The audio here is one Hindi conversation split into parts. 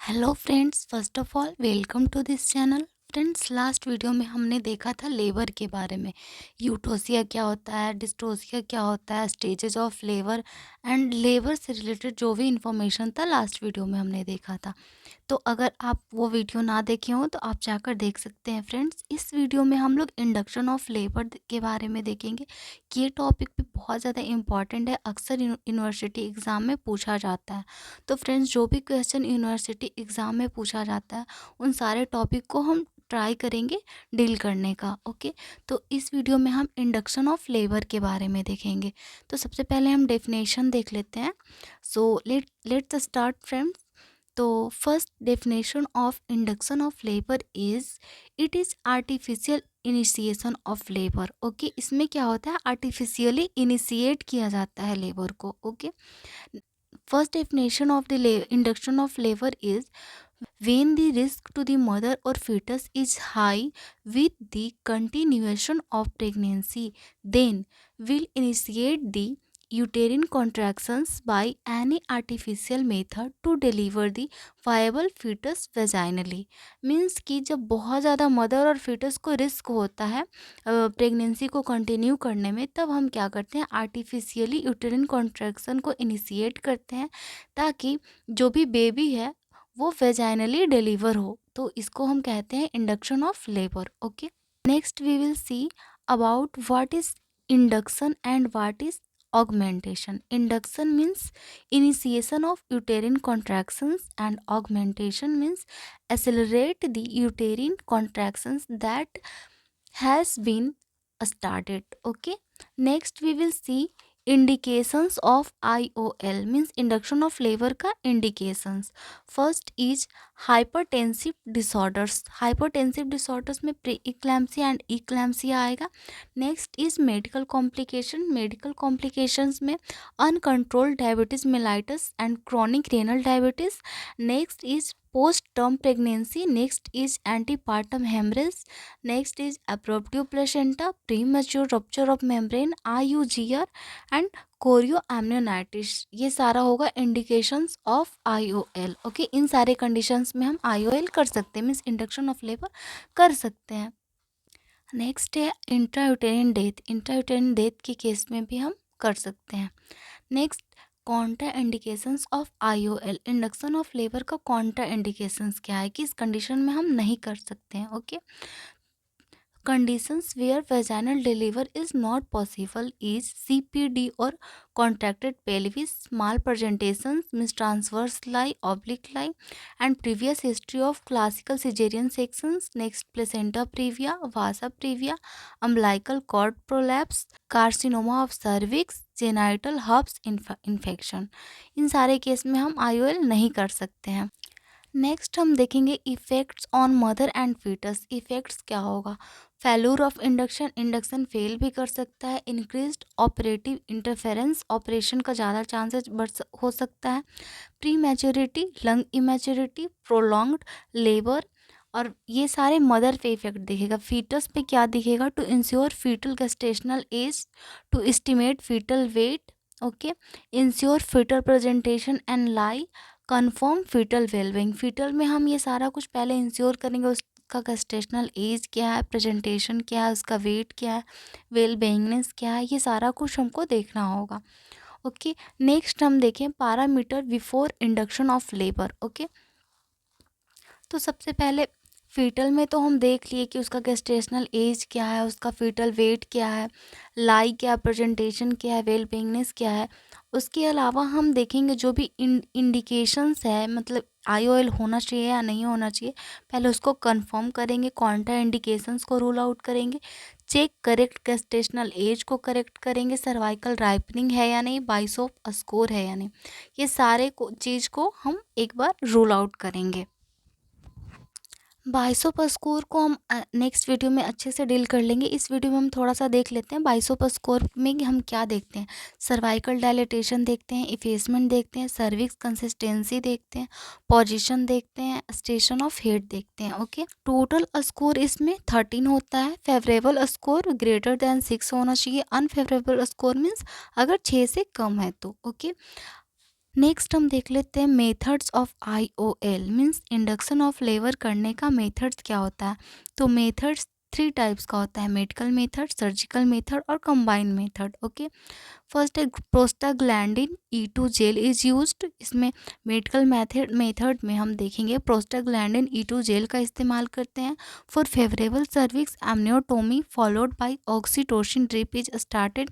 Hello friends, first of all welcome to this channel. Friends, last video में हमने देखा था लेबर के बारे में। यूटोसिया क्या होता है, डिस्टोसिया क्या होता है, stages of labour and labour से रिलेटेड जो भी इंफॉर्मेशन था लास्ट वीडियो में हमने देखा था। तो अगर आप वो वीडियो ना देखे हो तो आप जाकर देख सकते हैं। फ्रेंड्स, इस वीडियो में हम लोग इंडक्शन ऑफ लेबर के बारे में देखेंगे कि ये टॉपिक भी बहुत ज़्यादा इम्पॉर्टेंट है, अक्सर यूनिवर्सिटी एग्ज़ाम में पूछा जाता है। तो फ्रेंड्स, जो भी क्वेश्चन यूनिवर्सिटी एग्ज़ाम में पूछा जाता है उन सारे टॉपिक को हम ट्राई करेंगे डील करने का। ओके, तो इस वीडियो में हम इंडक्शन ऑफ लेबर के बारे में देखेंगे। तो सबसे पहले हम डेफिनेशन देख लेते हैं। So let's start friends. तो first definition of induction of labour is it is artificial initiation of labour. Okay, इसमें क्या होता है, आर्टिफिशियली इनिशिएट किया जाता है लेबर को। Okay, first definition of the induction of labor is when the risk to the mother or fetus is high with the continuation of pregnancy, then will initiate the uterine contractions by any artificial method to deliver the viable fetus vaginally। Means कि जब बहुत ज़्यादा मदर और fetus को रिस्क होता है प्रेगनेंसी को कंटिन्यू करने में, तब हम क्या करते हैं, आर्टिफिशियली यूटेरिन कॉन्ट्रैक्शन को इनिशिएट करते हैं ताकि जो भी बेबी है वो वेजाइनली डिलीवर हो। तो इसको हम कहते हैं induction of labour. Okay, next we will see about what is induction and what is augmentation. Induction means initiation of uterine contractions and augmentation means accelerate the uterine contractions that has been started. Okay, next we will see indications of IOL means induction of labor का indications. First is hypertensive disorders. Hypertensive disorders में pre-eclampsia and eclampsia आएगा. Next is medical complication. Medical complications में uncontrolled diabetes mellitus and chronic renal diabetes. Next is post-term pregnancy. Next is antepartum hemorrhage. Next is abruptive placenta, premature rupture of membrane, IUGR and chorioamnionitis. ये सारा होगा इंडिकेशंस ऑफ IOL। ओके, इन सारे कंडीशंस में हम IOL कर सकते हैं, मीन्स इंडक्शन ऑफ लेबर कर सकते हैं। नेक्स्ट है इंट्रायूटेरिन डेथ। इंट्रायूटेरिन डेथ के केस में भी हम कर सकते हैं। Next, Contra indications of IOL। Induction of labour का कॉन्ट्रा इंडिकेशंस क्या है कि इस कंडीशन में हम नहीं कर सकते हैं। Okay, conditions where vaginal delivery is not possible is CPD or contracted pelvis, malpresentations, mistransverse lie, oblique lie, and previous history of classical cesarean sections. Next, placenta previa, vasa previa, umbilical cord prolapse, carcinoma of cervix, genital herpes infection। इन सारे केस में हम IOL नहीं कर सकते हैं। नेक्स्ट हम देखेंगे effects on mother and foetus. Effects क्या होगा, failure of induction, induction fail भी कर सकता है। इंक्रीज्ड ऑपरेटिव इंटरफेरेंस, ऑपरेशन का ज़्यादा चांसेस हो सकता है। Pre maturity, lung immaturity, prolonged labour, और ये सारे मदर पे इफेक्ट दिखेगा। फीटस पे क्या दिखेगा, to ensure foetal gestational age, to estimate foetal weight, okay, ensure foetal presentation and lie, confirm foetal wellbeing. Foetal में हम ये सारा कुछ पहले इंश्योर करेंगे, उसका गेस्टेशनल एज क्या है, प्रेजेंटेशन क्या है, उसका वेट क्या है, वेलबींगनेस क्या है, ये सारा कुछ हमको देखना होगा। ओके, नेक्स्ट हम देखें parameter before induction of labour. Okay, तो सबसे पहले फीटल में तो हम देख लिए कि उसका गेस्टेशनल एज क्या है, उसका फीटल वेट क्या है, लाई क्या, प्रेजेंटेशन क्या है, वेलबींगनेस क्या है। उसके अलावा हम देखेंगे जो भी इंडिकेशंस है, मतलब IOL होना चाहिए या नहीं होना चाहिए, पहले उसको कंफर्म करेंगे, कॉन्ट्रा इंडिकेशंस को रूल आउट करेंगे, चेक करेक्ट गेस्टेशनल एज को करेक्ट करेंगे, सर्वाइकल राइपनिंग है या नहीं, बाइसोप स्कोर है या नहीं, ये सारे चीज़ को हम एक बार रूल आउट करेंगे। बाइसोप स्कोर को हम नेक्स्ट वीडियो में अच्छे से डील कर लेंगे। इस वीडियो में हम थोड़ा सा देख लेते हैं बाइसोप स्कोर में हम क्या देखते हैं। सर्वाइकल डायलेटेशन देखते हैं, इफेसमेंट देखते हैं, सर्विक्स कंसिस्टेंसी देखते हैं, पोजीशन देखते हैं, स्टेशन ऑफ हेड देखते हैं। ओके, टोटल स्कोर इसमें 13 होता है। फेवरेबल स्कोर ग्रेटर देन 6 होना चाहिए। अनफेवरेबल स्कोर मीन्स अगर 6 से कम है तो। ओके, नेक्स्ट हम देख लेते हैं methods of IOL means induction of labour करने का मेथड्स क्या होता है। तो मेथड्स थ्री टाइप्स का होता है, मेडिकल मेथड, सर्जिकल मेथड और कंबाइंड मेथड। ओके, फर्स्ट है prostaglandin E2 gel is used. इसमें मेडिकल मेथड में हम देखेंगे प्रोस्टाग्लैंडिन E2 जेल का इस्तेमाल करते हैं for favourable cervix amniotomy followed by oxytocin drip is started.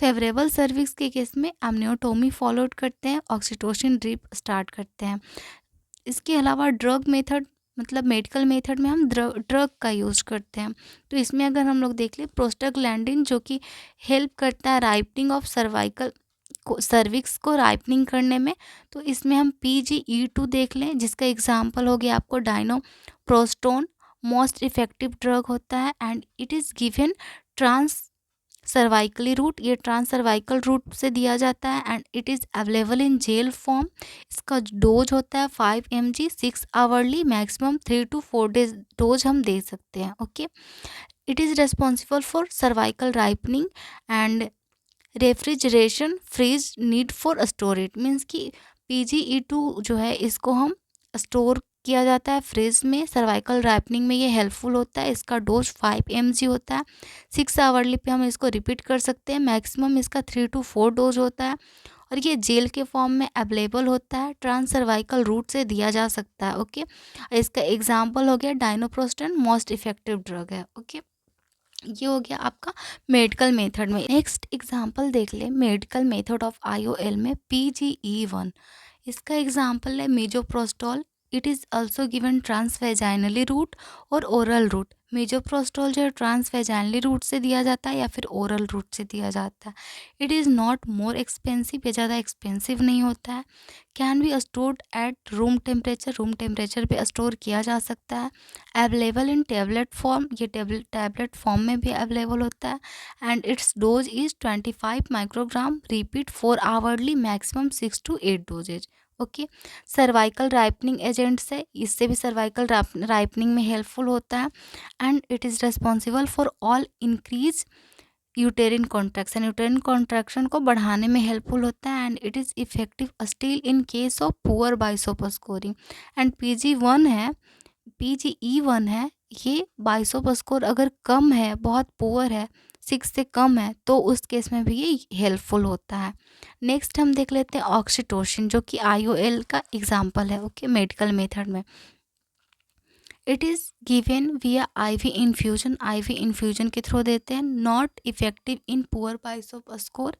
Favourable cervix के केस में एमनियोटोमी फॉलोड करते हैं, ऑक्सीटोसिन ड्रिप स्टार्ट करते हैं। इसके अलावा ड्रग मेथड मतलब मेडिकल मेथड में हम ड्रग का यूज़ करते हैं। तो इसमें अगर हम लोग देख लें प्रोस्टाग्लैंडिन जो कि हेल्प करता है राइपनिंग ऑफ सर्वाइकल को सर्विक्स को राइपनिंग करने में, तो इसमें हम PGE2 देख लें जिसका एग्जांपल हो गया आपको डाइनोप्रोस्टोन। मोस्ट इफेक्टिव ड्रग होता है and it is given transcervically route, ये ट्रांस सर्वाइकल रूट से दिया जाता है and it is available in gel form. इसका डोज होता है 5 mg 6 hourly, maximum 3 to 4 days dose हम दे सकते हैं। Okay, it is responsible for cervical ripening and refrigeration freeze need for storage means कि PGE2 जो है इसको हम स्टोर किया जाता है फ्रिज में। सर्वाइकल राइपनिंग में ये हेल्पफुल होता है। इसका डोज 5 mg होता है, 6 आवरली पे हम इसको रिपीट कर सकते हैं। मैक्सिमम इसका 3 to 4 डोज होता है और ये जेल के फॉर्म में अवेलेबल होता है, ट्रांस सर्वाइकल रूट से दिया जा सकता है। ओके, इसका एग्जाम्पल हो गया डाइनोप्रोस्टन, मोस्ट इफेक्टिव ड्रग है। ओके, ये हो गया आपका मेडिकल मेथड में। नेक्स्ट एग्जांपल देख ले मेडिकल मेथड ऑफ IOL में PGE1। इसका एग्जांपल है misoprostol. It is also given transvaginally route और ओरल रूट। मीजोप्रोस्टोल जो है ट्रांसवेजाइनली रूट से दिया जाता है या फिर ओरल रूट से दिया जाता है। It is not more expensive, ये ज़्यादा एक्सपेंसिव नहीं होता है। Can be stored at room temperature पे स्टोर किया जा सकता है। अवेलेबल इन टेबलेट फॉर्म, ये टैबलेट फॉर्म में भी अवेलेबल होता है and its dose is 25 microgram, repeat 4 hourly, maximum 6 to 8 doses. Okay, cervical ripening agents है, इससे भी सर्वाइकल राइपनिंग में हेल्पफुल होता है and it is responsible for all increase uterine contraction को बढ़ाने में हेल्पफुल होता है and it is effective still in case of poor Bishop scoring. And PGE1 है, ये बाइसोप स्कोर अगर कम है, बहुत पुअर है, 6 से कम है, तो उस केस में भी ये हेल्पफुल होता है। नेक्स्ट हम देख लेते हैं ऑक्सीटोसिन जो कि IOL का एग्जाम्पल है। ओके, मेडिकल मेथड में it is given via IV infusion के थ्रू देते हैं। Not effective in poor Bishop score,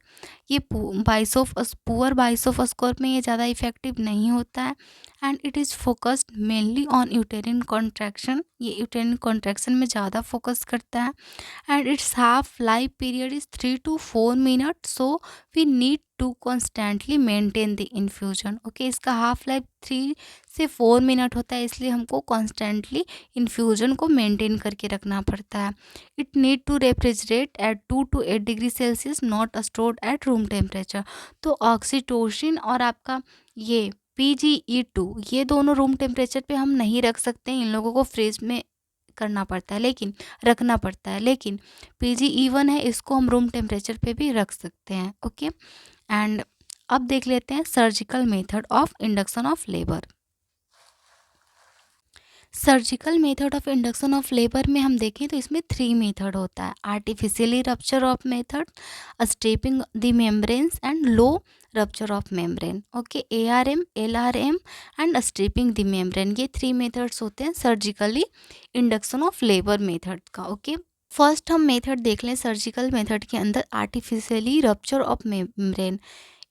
ये पुअर बाइसोप स्कोर में ये ज़्यादा इफेक्टिव नहीं होता है and it is focused mainly on uterine contraction, ये यूटेरिन कॉन्ट्रैक्शन में ज़्यादा फोकस करता है and its half life period is 3 to 4 minute, so we need to constantly maintain the infusion. Okay, इसका हाफ लाइफ 3 से 4 मिनट होता है, इसलिए हमको कॉन्स्टेंटली इन्फ्यूजन को मेंटेन करके रखना पड़ता है। It need to refrigerate at 2 to 8 degree Celsius, not stored at room temperature. तो ऑक्सीटोसिन और आपका ये PGE2 ये दोनों रूम टेम्परेचर पे हम नहीं रख सकते हैं, इन लोगों को फ्रिज में करना पड़ता है, लेकिन रखना पड़ता है। लेकिन PGE1 है, इसको हम रूम टेम्परेचर पे भी रख सकते हैं। ओके, एंड अब देख लेते हैं surgical method of induction of labour. Surgical method of induction of labour में हम देखें तो इसमें 3 मेथड होता है। Artificially rupture of method, stepping the membranes and low rupture of membrane. Okay, ARM, LRM and stripping the membrane, ये 3 मेथड्स होते हैं surgically induction of labour method का। ओके, फर्स्ट हम मेथड देख लें सर्जिकल मेथड के अंदर artificially rupture of membrane.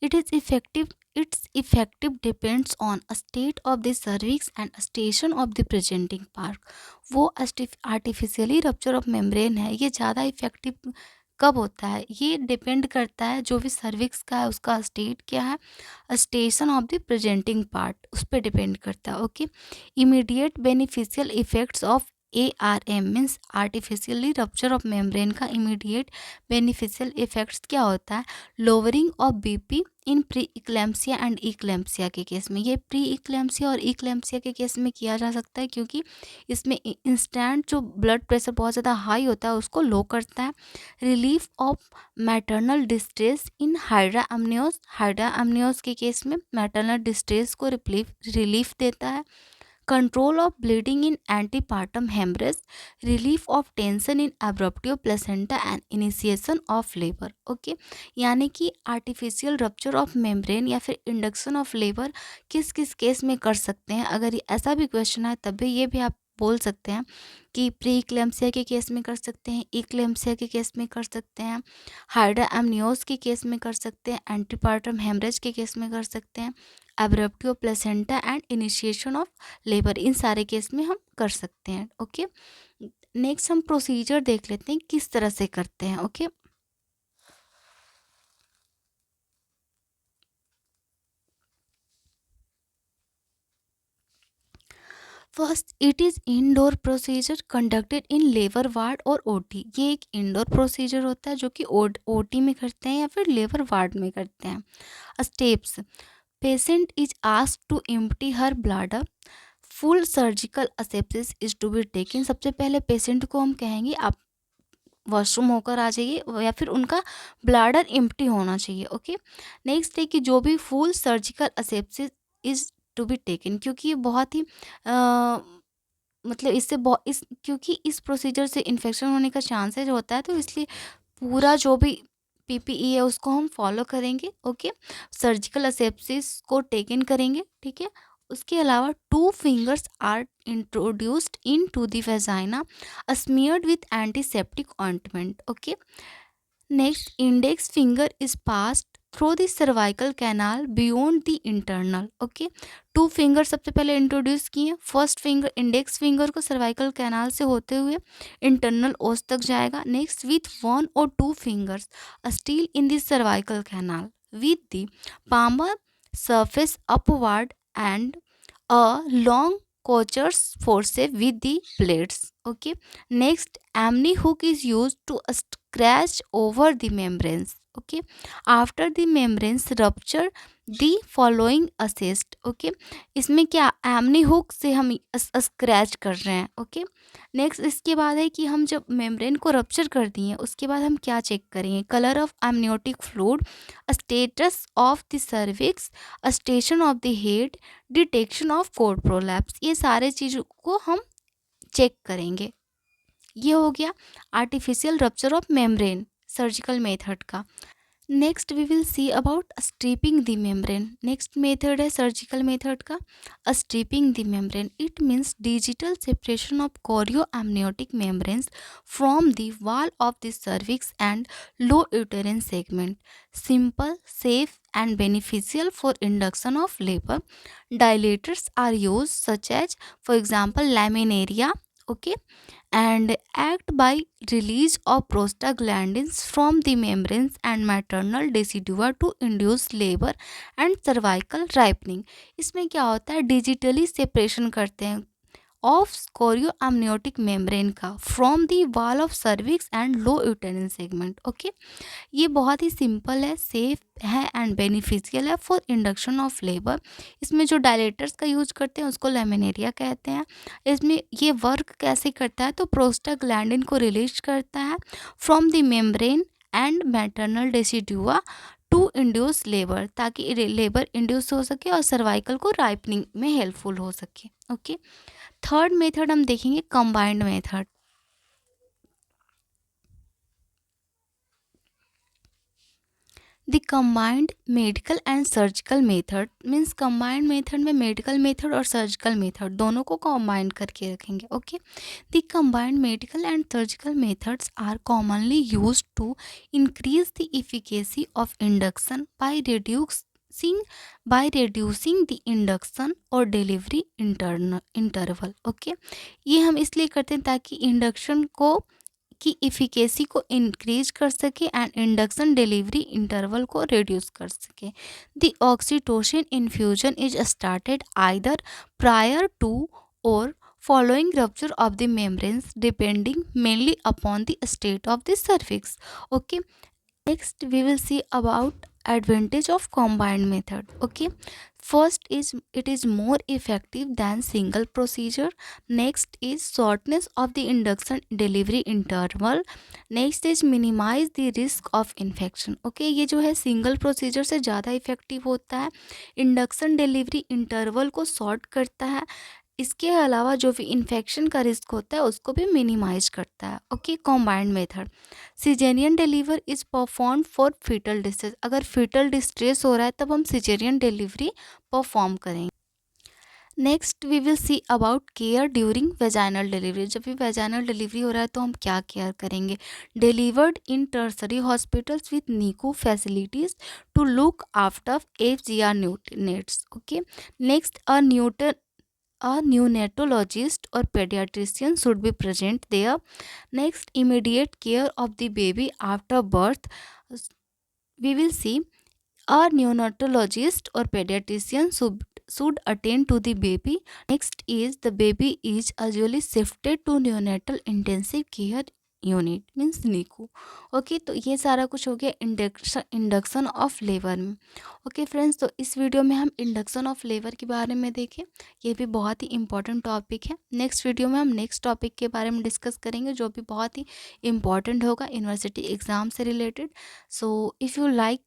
It is effective. Its effective depends on a state of the cervix and a station of the presenting part। वो आर्टिफिशियली रप्चर ऑफ मेम्ब्रेन है, ये ज़्यादा इफेक्टिव कब होता है, ये डिपेंड करता है जो भी सर्विक्स का है उसका स्टेट क्या है, station of the presenting part उस पर डिपेंड करता है। Okay, immediate beneficial effects of ARM means artificially rupture of membrane का इमीडिएट बेनिफिशियल इफेक्ट्स क्या होता है, lowering of BP in pre eclampsia and eclampsia के केस में। ये प्री इक्लेम्सिया और इक्लेम्सिया के केस में किया जा सकता है क्योंकि इसमें इंस्टेंट जो ब्लड प्रेशर बहुत ज़्यादा हाई होता है उसको लो करता है। Relief of maternal distress in hydramnios, hydramnios के केस में मैटरनल डिस्ट्रेस को रिलीफ देता है। Control of bleeding in antepartum haemorrhage, relief of tension in abruptive placenta and initiation of labour. Okay, यानी कि आर्टिफिशियल रप्चर ऑफ मेम्ब्रेन या फिर इंडक्शन ऑफ लेबर किस किस केस में कर सकते हैं। अगर ये ऐसा भी क्वेश्चन है तब भी ये भी आप बोल सकते हैं कि प्री इक्लेम्सिया के केस में कर सकते हैं, इक्लेम्सिया के केस में कर सकते हैं, हाइड्रा एमनियोस के केस में कर सकते हैं, एंटीपार्टम हेमरेज के केस में कर सकते हैं, abruptive placenta and initiation of labour, इन सारे केस में हम कर सकते हैं। ओके, नेक्स्ट हम प्रोसीजर देख लेते हैं किस तरह से करते हैं। Okay, first it is indoor procedure conducted in labour ward और ओटी। ये एक इंडोर प्रोसीजर होता है जो कि ओटी में करते हैं या फिर लेबर वार्ड में करते हैं। Steps, patient is asked to empty her bladder, full surgical asepsis is to be taken. सबसे पहले पेशेंट को हम कहेंगे आप वॉशरूम होकर आ जाइए या फिर उनका ब्लैडर एम्प्टी होना चाहिए। ओके, नेक्स्ट है कि जो भी full surgical asepsis is to be taken, क्योंकि ये बहुत ही मतलब इससे इस क्योंकि इस प्रोसीजर से इन्फेक्शन होने का चांसेज होता है, तो इसलिए पूरा जो भी पीपीई है उसको हम फॉलो करेंगे। ओके, सर्जिकल असेप्सिस को टेकन करेंगे। ठीक है, उसके अलावा 2 fingers are introduced into the vagina smeared with antiseptic ointment. Okay, next index finger is passed through the cervical canal beyond the internal. Okay, 2 finger सबसे पहले इंट्रोड्यूस किए। फर्स्ट फिंगर इंडेक्स फिंगर को सर्वाइकल कैनाल से होते हुए इंटरनल ओस तक जाएगा। Next with 1 or 2 fingers still in the cervical canal with the palmar surface upward and a long coacher's forceps with the blades. Okay, next amni hook is used to scratch over the membranes. Okay, after the membranes rupture the following assist. Okay, इसमें क्या एमनी हुक से हम स्क्रैच कर रहे हैं। ओके, नेक्स्ट इसके बाद है कि हम जब मेम्ब्रेन को रप्चर कर दिए उसके बाद हम क्या चेक करेंगे, colour of amniotic fluid, status of the cervix, station of the head, detection of code prolapse, ये सारे चीज़ों को हम चेक करेंगे। ये हो गया artificial rupture of membrane surgical method का। Next we will see about stripping the membrane. Next method है सर्जिकल मेथड का stripping the membrane. It means digital separation of chorio amniotic membranes from the wall of the cervix and low uterine segment. Simple, safe and beneficial for induction of labor. Dilators are used such as for example laminaria, okay, and act by release of prostaglandins from the membranes and maternal decidua to induce labor and cervical ripening. इसमें क्या होता है, डिजिटली सेपरेशन करते हैं ऑफ कोरियो एमनियोटिक मेम्ब्रेन का from the wall of cervix and low uterine segment. Okay, ये बहुत ही सिंपल है, सेफ है एंड बेनिफिशियल है फॉर इंडक्शन ऑफ लेबर। इसमें जो डायलेटर्स का यूज करते हैं उसको लेमिनेरिया कहते हैं। इसमें ये वर्क कैसे करता है, तो प्रोस्टाग्लैंडिन को रिलीज करता है from the membrane and maternal decidua to induce labour, ताकि लेबर इंड्यूस हो सके और सर्वाइकल को राइपनिंग में हेल्पफुल हो सके। ओके, थर्ड मेथड हम देखेंगे combined method. The combined medical and surgical method means combined method में मेडिकल मेथड और सर्जिकल मेथड दोनों को कंबाइंड करके रखेंगे। Okay, the combined medical and surgical methods are commonly used to increase the efficacy of induction by reducing the induction और डिलीवरी इंटरवल। ओके, ये हम इसलिए करते हैं ताकि इंडक्शन को की इफिकेसी को इंक्रीज कर सके एंड इंडक्शन डिलीवरी इंटरवल को रिड्यूस कर सके। The oxytocin infusion is started either prior to और following rupture of the membranes depending mainly upon the state of the cervix. Okay, next we will see about advantage of combined method. Okay, first is it is more effective than single procedure. Next is shortness of the induction delivery interval. Next is minimise the risk of infection. Okay, ये जो है सिंगल प्रोसीजर से ज़्यादा इफेक्टिव होता है, इंडक्शन डिलीवरी इंटरवल को शॉर्ट करता है, इसके अलावा जो भी इन्फेक्शन का रिस्क होता है उसको भी मिनिमाइज करता है. Okay, combined method caesarean deliver is perform for foetal distress. अगर फीटल डिस्ट्रेस हो रहा है तब हम सिजेरियन डिलीवरी परफॉर्म करेंगे. Next we will see about care during vaginal delivery. जब भी वेजाइनल डिलीवरी हो रहा है तो हम क्या केयर करेंगे. Delivered in tertiary hospitals with NICU facilities to look after FGR neonates. Okay, next a neonatologist or pediatrician should be present there. Next, immediate care of the baby after birth. We will see a neonatologist or pediatrician should attend to the baby. Next is the baby is usually shifted to neonatal intensive care unit means Neeku. Okay, तो ये सारा कुछ हो गया इंडक्शन ऑफ लेबर में. ओके फ्रेंड्स, तो इस वीडियो में हम इंडक्शन ऑफ लेबर के बारे में देखें. ये भी बहुत ही इंपॉर्टेंट टॉपिक है. नेक्स्ट वीडियो में हम नेक्स्ट टॉपिक के बारे में डिस्कस करेंगे जो भी बहुत ही इंपॉर्टेंट होगा यूनिवर्सिटी एग्ज़ाम से related. So if you like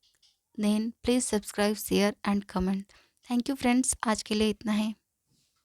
then please subscribe share and comment. Thank you friends, आज के लिए इतना है.